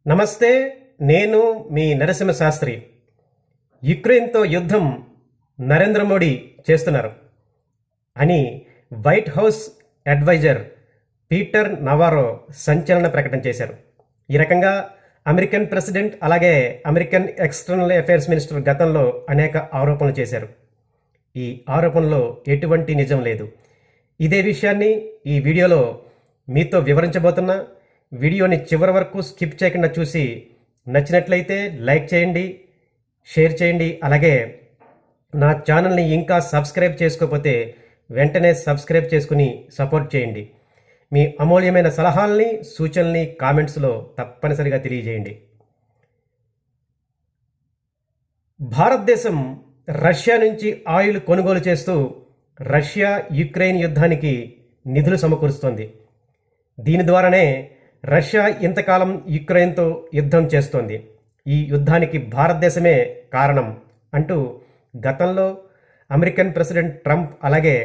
నమస్తే. నేను మీ నరసింహ శాస్త్రి. యుక్రెయిన్తో యుద్ధం నరేంద్ర మోడీ చేస్తున్నారు అని White House adviser Peter Navarro సంచలన ప్రకటన చేశారు. ఈ రకంగా అమెరికన్ ప్రెసిడెంట్ అలాగే అమెరికన్ ఎక్స్టర్నల్ అఫైర్స్ మినిస్టర్ గతంలో అనేక ఆరోపణలు చేశారు. ఈ ఆరోపణలో ఎటువంటి నిజం లేదు. ఇదే విషయాన్ని ఈ వీడియోలో మీతో వివరించబోతున్నా. వీడియోని చివరి వరకు స్కిప్ చేయకుండా చూసి నచ్చినట్లయితే లైక్ చేయండి, షేర్ చేయండి. అలాగే నా ఛానల్ని ఇంకా సబ్స్క్రైబ్ చేసుకోకపోతే వెంటనే సబ్స్క్రైబ్ చేసుకుని సపోర్ట్ చేయండి. మీ అమూల్యమైన సలహాలని, సూచనల్ని కామెంట్స్లో తప్పనిసరిగా తెలియజేయండి. భారతదేశం రష్యా నుంచి ఆయిల్ కొనుగోలు చేస్తూ రష్యా యుక్రెయిన్ యుద్ధానికి నిధులు సమకూరుస్తోంది. దీని ద్వారానే రష్యా ఇంతకాలం యుక్రెయిన్తో యుద్ధం చేస్తోంది. ఈ యుద్ధానికి భారతదేశమే కారణం అంటూ గతంలో అమెరికన్ ప్రెసిడెంట్ ట్రంప్ అలాగే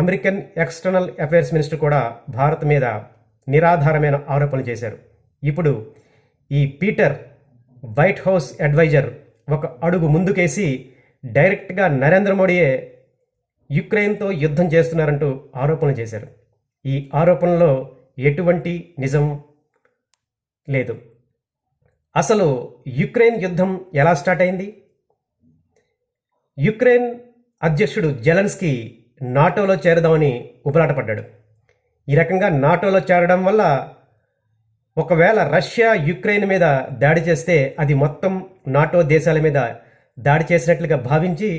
అమెరికన్ ఎక్స్టర్నల్ అఫైర్స్ మినిస్టర్ కూడా భారత్ మీద నిరాధారమైన ఆరోపణలు చేశారు. ఇప్పుడు ఈ పీటర్ వైట్ హౌస్ అడ్వైజర్ ఒక అడుగు ముందుకేసి డైరెక్ట్గా నరేంద్ర మోడీయే యుక్రెయిన్తో యుద్ధం చేస్తున్నారంటూ ఆరోపణలు చేశారు. ఈ ఆరోపణలో ఎటువంటి నిజం లేదు. అసలు యుక్రెయిన్ యుద్ధం ఎలా స్టార్ట్ అయింది? యుక్రెయిన్ అధ్యక్షుడు జెలెన్స్కీ నాటోలో చేరదామని ఉబలాటపడ్డాడు. ఈ రకంగా నాటోలో చేరడం వల్ల ఒకవేళ రష్యా యుక్రెయిన్ మీద దాడి చేస్తే అది మొత్తం నాటో దేశాల మీద దాడి చేసినట్లుగా భావించి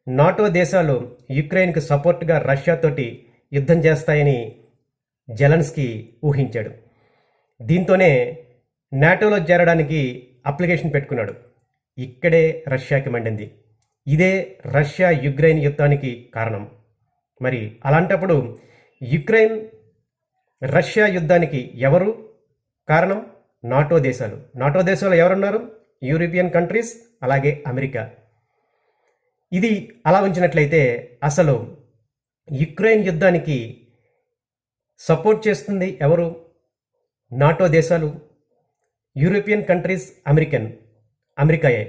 నాటో దేశాలు యుక్రెయిన్కి సపోర్ట్గా రష్యాతోటి యుద్ధం చేస్తాయని జెలెన్స్కీ ఊహించాడు. దీంతోనే నాటోలో చేరడానికి అప్లికేషన్ పెట్టుకున్నాడు. ఇక్కడే రష్యాకి మండింది. ఇదే రష్యా యుక్రెయిన్ యుద్ధానికి కారణం. మరి అలాంటప్పుడు యుక్రెయిన్ రష్యా యుద్ధానికి ఎవరు కారణం? నాటో దేశాలు. నాటో దేశాలు ఎవరున్నారు? యూరోపియన్ కంట్రీస్ అలాగే అమెరికా. ఇది అలా ఉంచినట్లయితే అసలు యుక్రెయిన్ యుద్ధానికి సపోర్ట్ చేస్తుంది ఎవరు? నాటో దేశాలు, యూరోపియన్ కంట్రీస్, అమెరికాయే.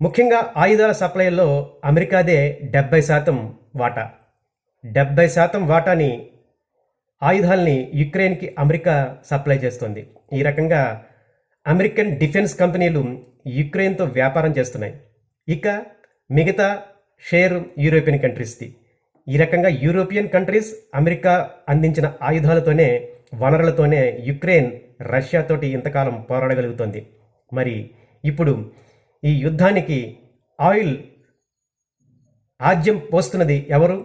ముఖ్యంగా ఆయుధాల సప్లైలో అమెరికాదే 70% వాటా. 70% వాటాని ఆయుధాలని యుక్రెయిన్కి అమెరికా సప్లై చేస్తుంది. ఈ రకంగా అమెరికన్ డిఫెన్స్ కంపెనీలు యుక్రెయిన్తో వ్యాపారం చేస్తున్నాయి. ఇక మిగతా షేర్ యూరోపియన్ కంట్రీస్ది. ఈ రకంగా యూరోపియన్ కంట్రీస్ అమెరికా అందించిన ఆయుధాలతోనే, వనరులతోనే యుక్రెయిన్ రష్యాతోటి ఇంతకాలం పోరాడగలుగుతోంది. మరి ఇప్పుడు ఈ యుద్ధానికి ఆయిల్ ఆజ్యం పోస్తున్నది ఎవరు?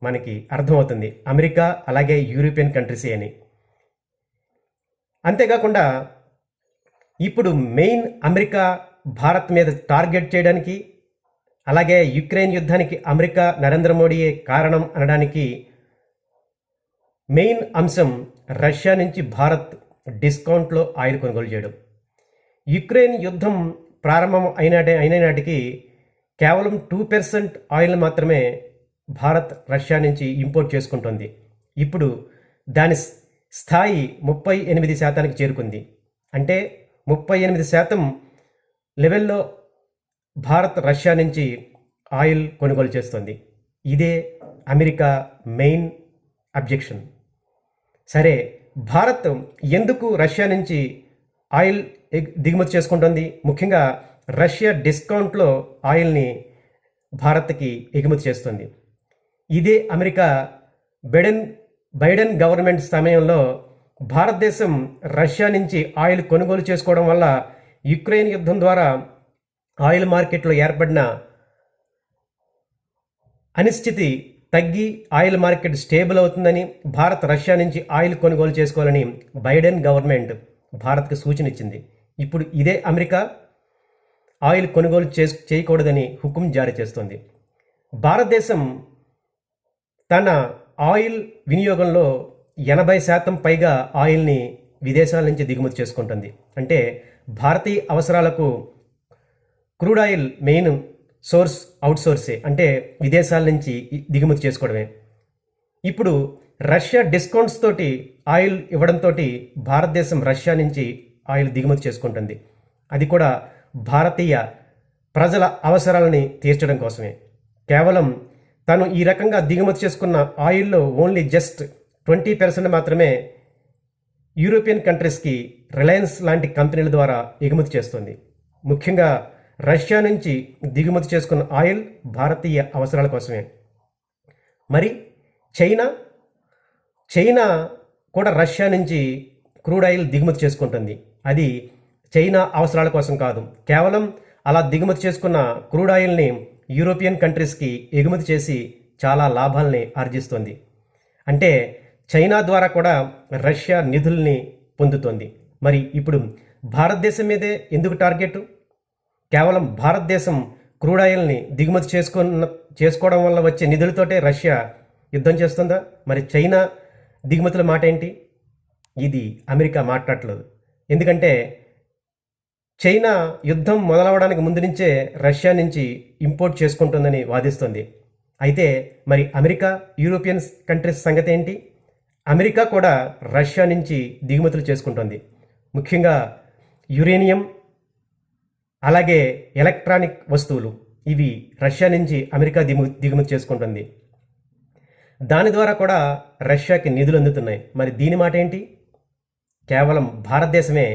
మనకి అర్థమవుతుంది. అమెరికా అలాగే యూరోపియన్ కంట్రీసే అని. అంతేకాకుండా ఇప్పుడు మెయిన్ అమెరికా భారత్ మీద టార్గెట్ చేయడానికి అలాగే యుక్రెయిన్ యుద్ధానికి అమెరికా నరేంద్ర మోడీయే కారణం అనడానికి మెయిన్ అంశం రష్యా నుంచి భారత్ డిస్కౌంట్లో ఆయిల్ కొనుగోలు చేయడం. యుక్రెయిన్ యుద్ధం ప్రారంభం అయిన నాటికి కేవలం 2% ఆయిల్ మాత్రమే భారత్ రష్యా నుంచి ఇంపోర్ట్ చేసుకుంటుంది. ఇప్పుడు దాని స్థాయి 38% చేరుకుంది. అంటే 38% లెవెల్లో భారత్ రష్యా నుంచి ఆయిల్ కొనుగోలు చేస్తుంది. ఇదే అమెరికా మెయిన్ అబ్జెక్షన్. సరే, భారత్ ఎందుకు రష్యా నుంచి ఆయిల్ దిగుమతి చేసుకుంటుంది? ముఖ్యంగా రష్యా డిస్కౌంట్లో ఆయిల్ని భారత్కి ఎగుమతి చేస్తుంది. ఇదే అమెరికా బైడెన్ గవర్నమెంట్ సమయంలో భారతదేశం రష్యా నుంచి ఆయిల్ కొనుగోలు చేసుకోవడం వల్ల యుక్రెయిన్ యుద్ధం ద్వారా ఆయిల్ మార్కెట్లో ఏర్పడిన అనిశ్చితి తగ్గి ఆయిల్ మార్కెట్ స్టేబుల్ అవుతుందని, భారత్ రష్యా నుంచి ఆయిల్ కొనుగోలు చేసుకోవాలని బైడెన్ గవర్నమెంట్ భారత్కి సూచన ఇచ్చింది. ఇప్పుడు ఇదే అమెరికా ఆయిల్ కొనుగోలు చేయకూడదని హుకుం జారీ చేస్తోంది. భారతదేశం తన ఆయిల్ వినియోగంలో 80% పైగా ఆయిల్ని విదేశాల నుంచి దిగుమతి చేసుకుంటుంది. అంటే భారతీయ అవసరాలకు crude oil main source out సోర్సే, అంటే విదేశాల నుంచి దిగుమతి చేసుకోవడమే. ఇప్పుడు రష్యా డిస్కౌంట్స్ తోటి ఆయిల్ ఇవ్వడంతో భారతదేశం రష్యా నుంచి ఆయిల్ దిగుమతి చేసుకుంటుంది. అది కూడా భారతీయ ప్రజల అవసరాలని తీర్చడం కోసమే. కేవలం తను ఈ రకంగా దిగుమతి చేసుకున్న ఆయిల్లో ఓన్లీ జస్ట్ 20% మాత్రమే యూరోపియన్ కంట్రీస్కి రిలయన్స్ లాంటి కంపెనీల ద్వారా ఎగుమతి చేస్తుంది. ముఖ్యంగా రష్యా నుంచి దిగుమతి చేసుకున్న ఆయిల్ భారతీయ అవసరాల కోసమే. మరి చైనా కూడా రష్యా నుంచి క్రూడ్ ఆయిల్ దిగుమతి చేసుకుంటుంది. అది చైనా అవసరాల కోసం కాదు, కేవలం అలా దిగుమతి చేసుకున్న క్రూడ్ ఆయిల్ని యూరోపియన్ కంట్రీస్కి ఎగుమతి చేసి చాలా లాభాలని ఆర్జిస్తుంది. అంటే చైనా ద్వారా కూడా రష్యా నిధుల్ని పొందుతోంది. మరి ఇప్పుడు భారతదేశం మీదే ఎందుకు టార్గెట్? కేవలం భారతదేశం క్రూడ్ ఆయిల్ని దిగుమతి చేసుకోవడం వల్ల వచ్చే నిధులతోటే రష్యా యుద్ధం చేస్తుందా? మరి చైనా దిగుమతుల మాట ఏంటి? ఇది అమెరికా మాట్లాడలేదు. ఎందుకంటే చైనా యుద్ధం మొదలవడానికి ముందు నుంచే రష్యా నుంచి ఇంపోర్ట్ చేసుకుంటుందని వాదిస్తుంది. అయితే మరి అమెరికా, యూరోపియన్ కంట్రీస్ సంగతి ఏంటి? అమెరికా కూడా రష్యా నుంచి దిగుమతులు చేసుకుంటుంది. ముఖ్యంగా యురేనియం, అలాగే ఎలక్ట్రానిక్ వస్తువులు, ఇవి రష్యా నుంచి అమెరికా దిగుమతి చేసుకుంటుంది. దాని ద్వారా కూడా రష్యాకి నిధులు అందుతున్నాయి. మరి దీని మాట ఏంటి? కేవలం భారతదేశమే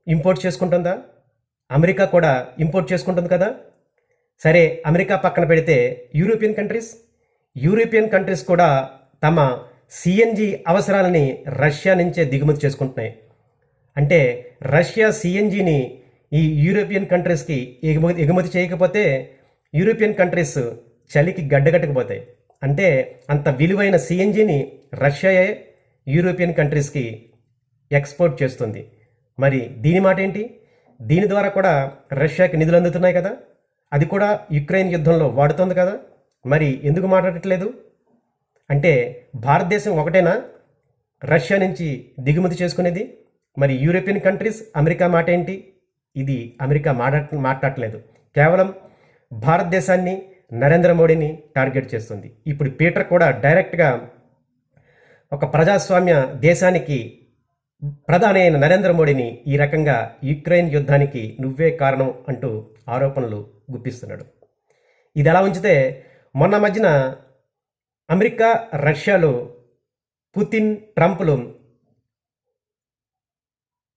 ఇంపోర్ట్ చేసుకుంటుందా? అమెరికా కూడా ఇంపోర్ట్ చేసుకుంటుంది కదా. సరే, అమెరికా పక్కన పెడితే యూరోపియన్ కంట్రీస్ కూడా తమ సిఎన్జి అవసరాలని రష్యా నుంచే దిగుమతి చేసుకుంటున్నాయి. అంటే రష్యా సిఎన్జిని ఈ యూరోపియన్ కంట్రీస్కి ఎగుమతి చేయకపోతే యూరోపియన్ కంట్రీస్ చలికి గడ్డగట్టకపోతాయి. అంటే అంత విలువైన సిఎన్జిని రష్యాయే యూరోపియన్ కంట్రీస్కి ఎక్స్పోర్ట్ చేస్తుంది. మరి దీని మాట ఏంటి? దీని ద్వారా కూడా రష్యాకి నిధులు అందుతున్నాయి కదా. అది కూడా యుక్రెయిన్ యుద్ధంలో వాడుతోంది కదా. మరి ఎందుకు మాట్లాడట్లేదు? అంటే భారతదేశం ఒకటేనా రష్యా నుంచి దిగుమతి చేసుకునేది? మరి యూరోపియన్ కంట్రీస్, అమెరికా మాట ఏంటి? ఇది అమెరికా మాట్లాడట్లేదు. కేవలం భారతదేశాన్ని, నరేంద్ర మోడీని టార్గెట్ చేస్తుంది. ఇప్పుడు పీటర్ కూడా డైరెక్ట్గా ఒక ప్రజాస్వామ్య దేశానికి ప్రధాని అయిన నరేంద్ర మోడీని ఈ రకంగా యుక్రెయిన్ యుద్ధానికి నువ్వే కారణం అంటూ ఆరోపణలు గుప్పిస్తున్నాడు. ఇది ఎలా ఉంచితే, మొన్న మధ్యన అమెరికా, రష్యాలో పుతిన్, ట్రంప్లు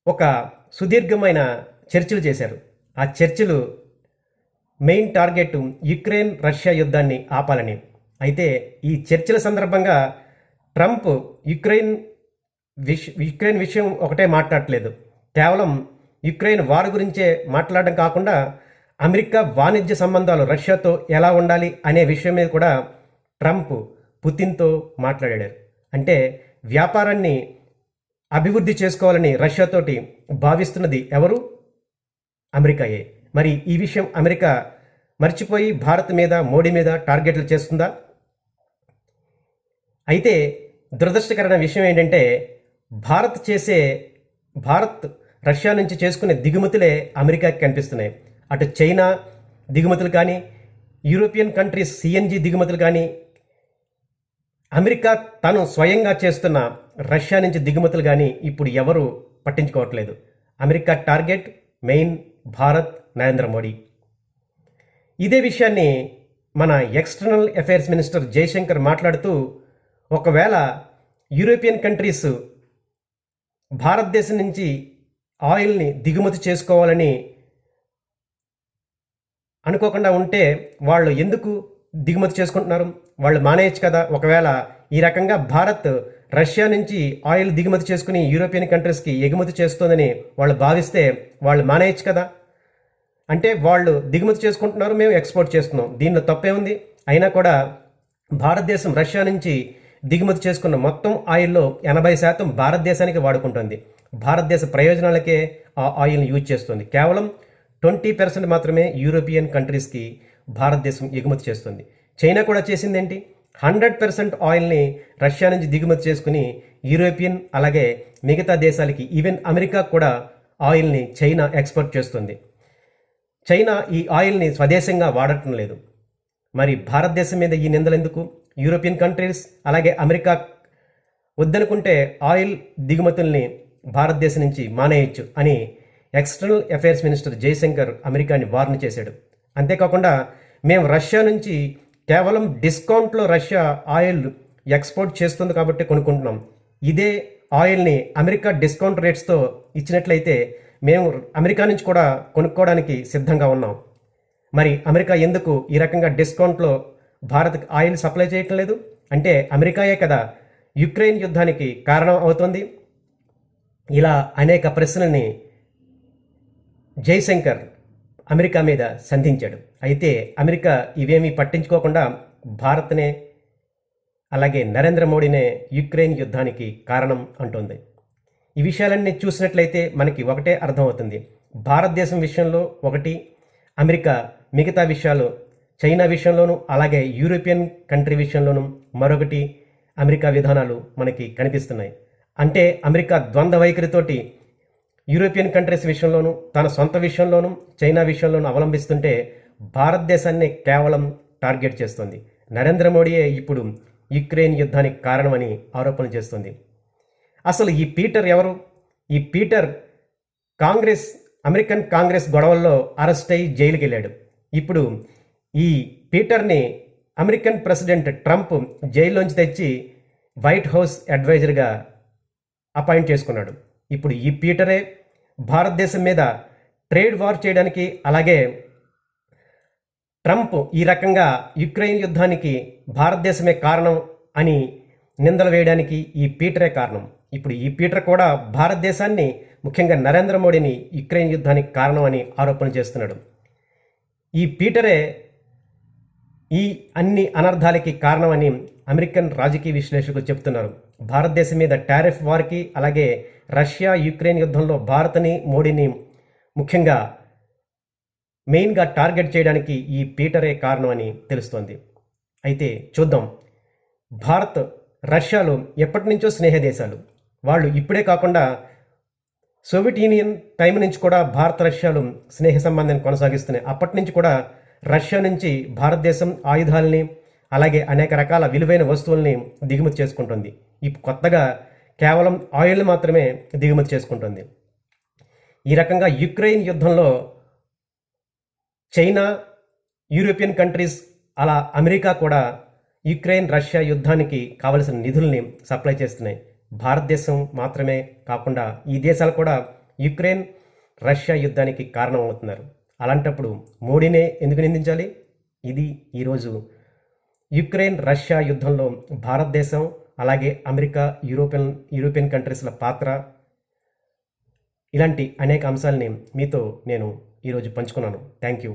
ఒక సుదీర్ఘమైన చర్చలు చేశారు. ఆ చర్చలు మెయిన్ టార్గెట్ యుక్రెయిన్ రష్యా యుద్ధాన్ని ఆపాలని. అయితే ఈ చర్చల సందర్భంగా ట్రంప్ యుక్రెయిన్ విషయం ఒకటే మాట్లాడట్లేదు. కేవలం యుక్రెయిన్ వార్ గురించే మాట్లాడడం కాకుండా అమెరికా వాణిజ్య సంబంధాలు రష్యాతో ఎలా ఉండాలి అనే విషయం మీద కూడా ట్రంప్ పుతిన్తో మాట్లాడాడు. అంటే వ్యాపారాన్ని అభివృద్ధి చేసుకోవాలని రష్యాతోటి భావిస్తున్నది ఎవరు? అమెరికాయే. మరి ఈ విషయం అమెరికా మర్చిపోయి భారత్ మీద, మోడీ మీద టార్గెట్లు చేస్తుందా? అయితే దురదృష్టకరమైన విషయం ఏంటంటే, భారత్ రష్యా నుంచి చేసుకునే దిగుమతులే అమెరికాకి కనిపిస్తున్నాయి. అటు చైనా దిగుమతులు కానీ, యూరోపియన్ కంట్రీస్ సిఎన్జి దిగుమతులు కానీ, అమెరికా తను స్వయంగా చేస్తున్న రష్యా నుంచి దిగుమతులు కానీ ఇప్పుడు ఎవరు పట్టించుకోవట్లేదు. America target main Bharat, Narendra Modi. ఇదే విషయాన్ని మన ఎక్స్టర్నల్ అఫైర్స్ మినిస్టర్ జయశంకర్ మాట్లాడుతూ, ఒకవేళ యూరోపియన్ కంట్రీస్ భారతదేశం నుంచి ఆయిల్ని దిగుమతి చేసుకోవాలని అనుకోకుండా ఉంటే వాళ్ళు ఎందుకు దిగుమతి చేసుకుంటున్నారు? వాళ్ళు మానేయచ్చు కదా. ఒకవేళ ఈ రకంగా భారత్ రష్యా నుంచి ఆయిల్ దిగుమతి చేసుకుని యూరోపియన్ కంట్రీస్కి ఎగుమతి చేస్తుందని వాళ్ళు భావిస్తే వాళ్ళు మానేయచ్చు కదా. అంటే వాళ్ళు దిగుమతి చేసుకుంటున్నారు, మేము ఎక్స్పోర్ట్ చేస్తున్నాం, దీనిలో తప్పే ఉంది. అయినా కూడా భారతదేశం రష్యా నుంచి దిగుమతి చేసుకున్న మొత్తం ఆయిల్లో 80% భారతదేశానికి వాడుకుంటుంది. భారతదేశ ప్రయోజనాలకే ఆ ఆయిల్ని యూజ్ చేస్తుంది. కేవలం 20% మాత్రమే యూరోపియన్ కంట్రీస్కి భారతదేశం ఎగుమతి చేస్తుంది. చైనా కూడా చేసిందేంటి? 100% ఆయిల్ని రష్యా నుంచి దిగుమతి చేసుకుని యూరోపియన్, అలాగే మిగతా దేశాలకి, ఈవెన్ అమెరికా కూడా ఆయిల్ని చైనా ఎక్స్పోర్ట్ చేస్తుంది. చైనా ఈ ఆయిల్ని స్వదేశంగా వాడటం లేదు. మరి భారతదేశం మీద ఈ నిందలు ఎందుకు? యూరోపియన్ కంట్రీస్ అలాగే అమెరికా వద్దనుకుంటే ఆయిల్ దిగుమతుల్ని భారతదేశం నుంచి మానేయచ్చు అని ఎక్స్టర్నల్ అఫైర్స్ మినిస్టర్ జయశంకర్ అమెరికాని వార్న్ చేశాడు. అంతేకాకుండా మేము రష్యా నుంచి కేవలం డిస్కౌంట్లో రష్యా ఆయిల్ ఎక్స్పోర్ట్ చేస్తుంది కాబట్టి కొనుక్కుంటున్నాం. ఇదే ఆయిల్ని అమెరికా డిస్కౌంట్ రేట్స్తో ఇచ్చినట్లయితే మేము అమెరికా నుంచి కూడా కొనుక్కోవడానికి సిద్ధంగా ఉన్నాం. మరి అమెరికా ఎందుకు ఈ రకంగా డిస్కౌంట్లో భారత్కి ఆయిల్ సప్లై చేయటం లేదు? అంటే అమెరికాయే కదా యుక్రెయిన్ యుద్ధానికి కారణం అవుతుంది. ఇలా అనేక ప్రశ్నల్ని జైశంకర్ అమెరికా మీద సంధించాడు. అయితే అమెరికా ఇవేమీ పట్టించుకోకుండా భారత్నే అలాగే నరేంద్ర మోడీనే యుక్రెయిన్ యుద్ధానికి కారణం అంటోంది. ఈ విషయాలన్నీ చూసినట్లయితే మనకి ఒకటే అర్థమవుతుంది. భారతదేశం విషయంలో ఒకటి, అమెరికా మిగతా విషయాలు చైనా విషయంలోనూ అలాగే యూరోపియన్ కంట్రీ విషయంలోనూ మరొకటి అమెరికా విధానాలు మనకి కనిపిస్తున్నాయి. అంటే అమెరికా ద్వంద్వ వైఖరితోటి యూరోపియన్ కంట్రీస్ విషయంలోనూ తన సొంత విషయంలోనూ చైనా విషయంలోనూ అవలంబిస్తుంటే భారతదేశాన్ని కేవలం టార్గెట్ చేస్తుంది. నరేంద్ర మోడీయే ఇప్పుడు యుక్రెయిన్ యుద్ధానికి కారణమని ఆరోపణలు చేస్తుంది. అసలు ఈ పీటర్ ఎవరు? ఈ పీటర్ అమెరికన్ కాంగ్రెస్ గొడవల్లో అరెస్ట్ అయ్యి జైలుకి వెళ్ళాడు. ఇప్పుడు ఈ పీటర్ని అమెరికన్ ప్రెసిడెంట్ ట్రంప్ జైల్లోంచి తెచ్చి వైట్ హౌస్ అడ్వైజర్గా అపాయింట్ చేసుకున్నాడు. ఇప్పుడు ఈ పీటరే భారతదేశం మీద ట్రేడ్ వార్ చేయడానికి అలాగే ట్రంప్ ఈ రకంగా యుక్రెయిన్ యుద్ధానికి భారతదేశమే కారణం అని నిందలు వేయడానికి ఈ పీటరే కారణం. ఇప్పుడు ఈ పీటర్ కూడా భారతదేశాన్ని ముఖ్యంగా నరేంద్ర మోడీని యుక్రెయిన్ యుద్ధానికి కారణం అని ఆరోపణలు చేస్తున్నాడు. ఈ పీటరే ఈ అన్ని అనర్థాలకి కారణమని అమెరికన్ రాజకీయ విశ్లేషకులు చెబుతున్నారు. భారతదేశం మీద టారిఫ్ వార్కి అలాగే రష్యా యుక్రెయిన్ యుద్ధంలో భారత్ని మోడీని ముఖ్యంగా మెయిన్గా టార్గెట్ చేయడానికి ఈ పీటరే కారణం అని తెలుస్తోంది. అయితే చూద్దాం. భారత్ రష్యాలు ఎప్పటి నుంచో స్నేహ దేశాలు. వాళ్ళు ఇప్పుడే కాకుండా సోవియట్ యూనియన్ టైం నుంచి కూడా భారత రష్యాలు స్నేహ సంబంధాన్ని కొనసాగిస్తున్నాయి. అప్పటి నుంచి కూడా రష్యా నుంచి భారతదేశం ఆయుధాలని అలాగే అనేక రకాల విలువైన వస్తువుల్ని దిగుమతి చేసుకుంటుంది. ఇప్పుడు కొత్తగా కేవలం ఆయిల్ మాత్రమే దిగుమతి చేసుకుంటుంది. ఈ రకంగా యుక్రెయిన్ యుద్ధంలో చైనా, యూరోపియన్ కంట్రీస్ అలా అమెరికా కూడా యుక్రెయిన్ రష్యా యుద్ధానికి కావలసిన నిధుల్ని సప్లై చేస్తున్నాయి. భారతదేశం మాత్రమే కాకుండా ఈ దేశాలు కూడా యుక్రెయిన్ రష్యా యుద్ధానికి కారణం అవుతున్నారు. అలాంటప్పుడు మోడీనే ఎందుకు నిందించాలి? ఇది ఈరోజు యుక్రెయిన్ రష్యా యుద్ధంలో భారతదేశం అలాగే అమెరికా, యూరోపియన్ కంట్రీస్ల పాత్ర, ఇలాంటి అనేక అంశాలని మీతో నేను ఈరోజు పంచుకున్నాను. Thank you.